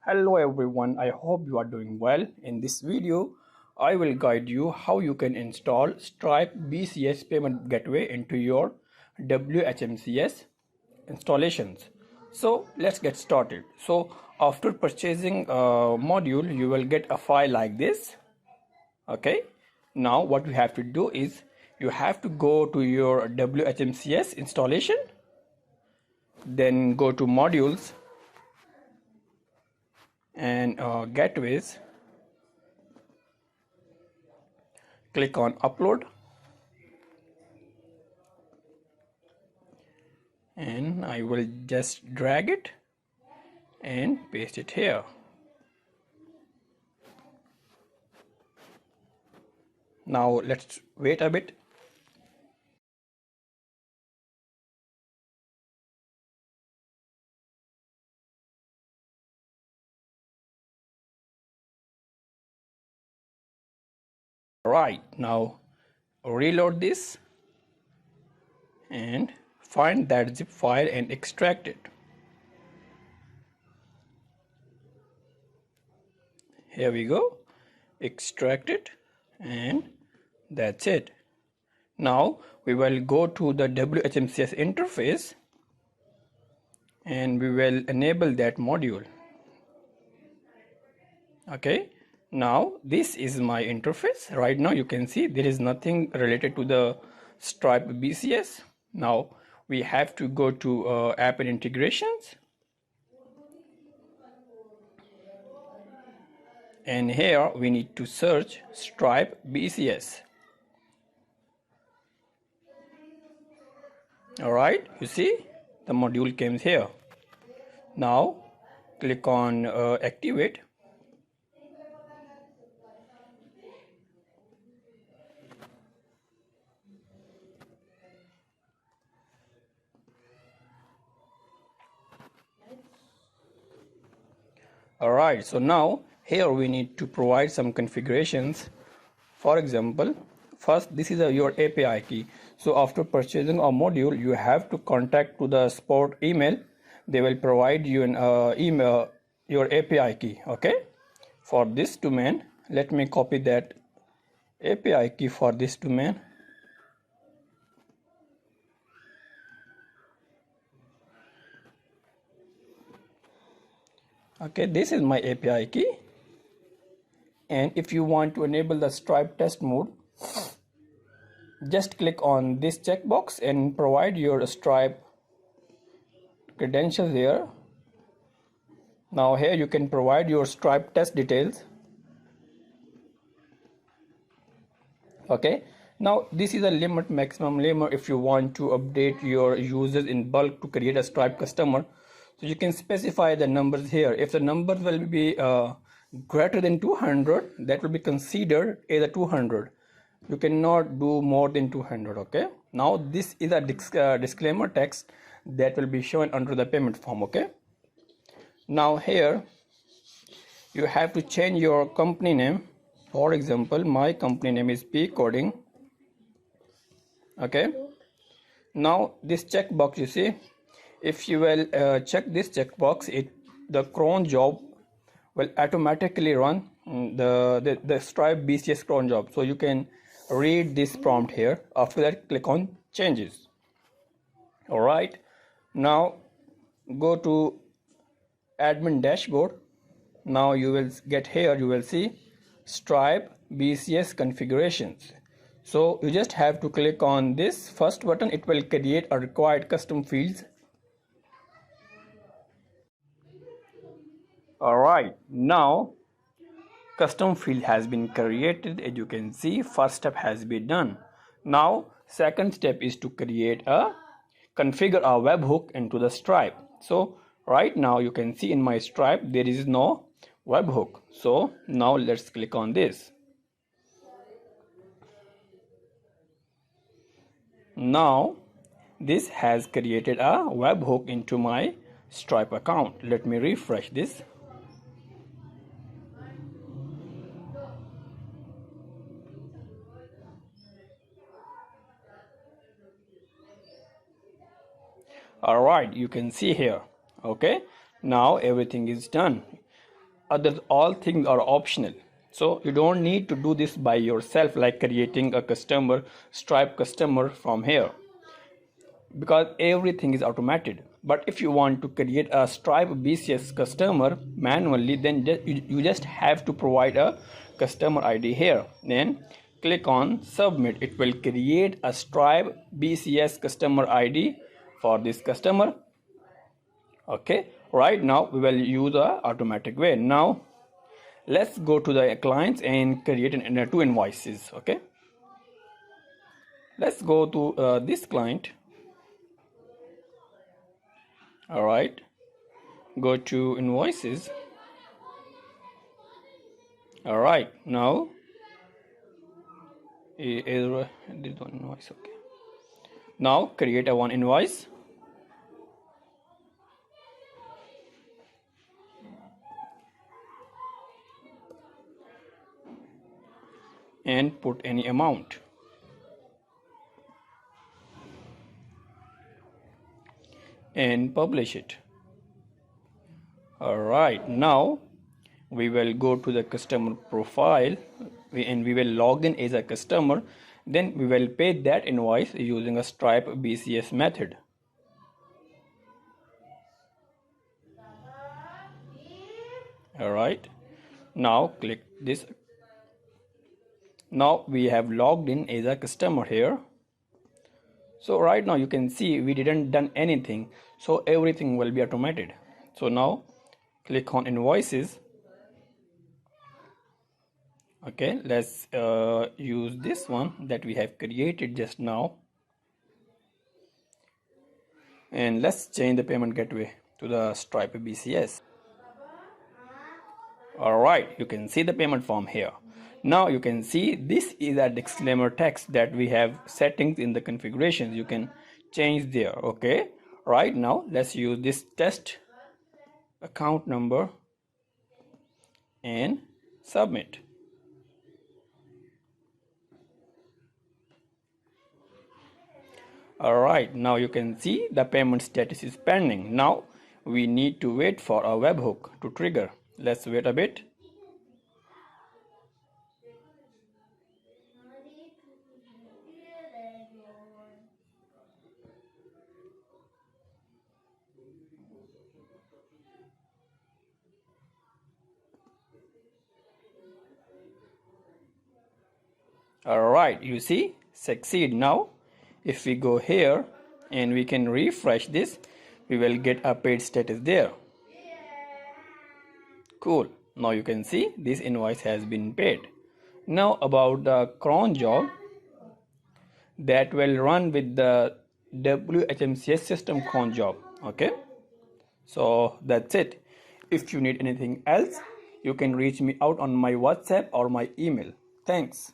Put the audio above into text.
Hello everyone, I hope you are doing well. In this video, I will guide you how you can install Stripe BCS payment gateway into your WHMCS installations. So let's get started. So after purchasing a module, you will get a file like this. Okay. Now what you have to do is you have to go to your WHMCS installation, then go to modules and gateways. Click on upload and I will just drag it and paste it here. Now let's wait a bit. Right, now reload this and find that zip file and extract it. Here we go, extract it, and that's it. Now we will go to the WHMCS interface and we will enable that module. Okay, now this is my interface. Right now you can see there is nothing related to the Stripe BCS. Now we have to go to app and integrations, and here we need to search Stripe BCS. Alright, you see the module comes here. Now click on activate. Alright, so now here we need to provide some configurations. For example, first this is your API key. So after purchasing a module, you have to contact to the support email. They will provide you an email your API key. Okay, for this domain, let me copy that API key for this domain. Okay, this is my API key, and if you want to enable the Stripe test mode, just click on this checkbox and provide your Stripe credentials here. Now here you can provide your Stripe test details. Okay, now this is a maximum limit if you want to update your users in bulk to create a Stripe customer. So you can specify the numbers here. If the numbers will be greater than 200, that will be considered as a 200. You cannot do more than 200. Okay, now this is a disclaimer text that will be shown under the payment form. Okay, now here you have to change your company name. For example, my company name is P Coding. Okay, now this checkbox, you see, if you will check this checkbox, the cron job will automatically run the Stripe BCS cron job. So you can read this prompt here. After that, click on changes. All right, now go to admin dashboard. Now you will get here, you will see Stripe BCS configurations. So you just have to click on this first button. It will create a required custom fields. Alright, now custom field has been created. As you can see, first step has been done. Now second step is to configure a webhook into the Stripe. So right now you can see in my Stripe there is no webhook. So now let's click on this. Now this has created a webhook into my Stripe account. Let me refresh this. Alright, you can see here. Okay, now everything is done. others, all things are optional. So you don't need to do this by yourself, like creating a customer Stripe customer from here, because everything is automated. But if you want to create a Stripe BCS customer manually, then you just have to provide a customer ID here, then click on submit. It will create a Stripe BCS customer ID for this customer. Okay, right now we will use a automatic way. Now let's go to the clients and create two invoices. Okay, let's go to this client. All right, go to invoices. All right, now this one invoice. Okay, now create a one invoice and put any amount and publish it. All right, now we will go to the customer profile and we will log in as a customer. Then we will pay that invoice using a Stripe BCS method. All right, now click this. Now we have logged in as a customer here. So right now you can see we didn't done anything, so everything will be automated. So now click on invoices. Okay, let's use this one that we have created just now, and let's change the payment gateway to the Stripe BCS. All right, you can see the payment form here. Now you can see this is a disclaimer text that we have settings in the configurations. You can change there. Okay, right now let's use this test account number and submit. All right, now you can see the payment status is pending. Now we need to wait for a webhook to trigger. Let's wait a bit. All right, you see, succeed. Now if we go here and we can refresh this, we will get a paid status there. Cool. Now you can see this invoice has been paid. Now about the cron job that will run with the WHMCS system cron job. Okay, so that's it. If you need anything else, you can reach me out on my WhatsApp or my email. Thanks.